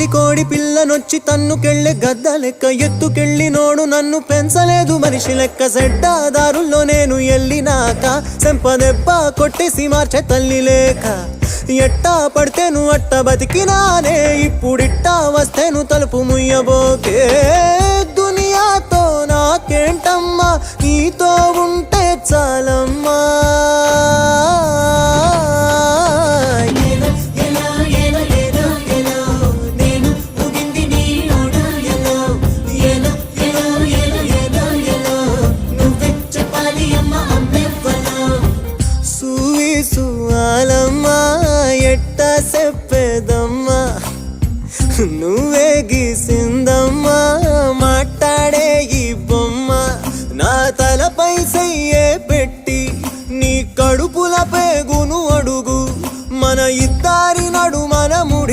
పిల్లి కోడి పిల్లనొచ్చి తన్నుకెళ్ళే గద్ద లెక్క ఎత్తుకెళ్ళి నోడు నన్ను పెంచలేదు మనిషి లెక్క సెడ్డాదారుల్లో నేను ఎల్లినాక సెంపదెబ్బ కొట్టేసి మార్చే తల్లి లేక ఎట్టా పడితేను అట్ట బతికినానే ఇప్పుడిట్టా వస్తేను తలుపు ముయ్యబోకే దునియాతో నాకేంటమ్మా నీతో ఉంటే చాలమ్మా ఎట్టా చెప్పేదమ్మా నువ్వే గీసిందమ్మా మాట్లాడే ఈ బొమ్మ నా తలపై సయ్యే పెట్టి నీ కడుపుల పేగును అడుగు మన ఇద్దరి నడు మన ముడి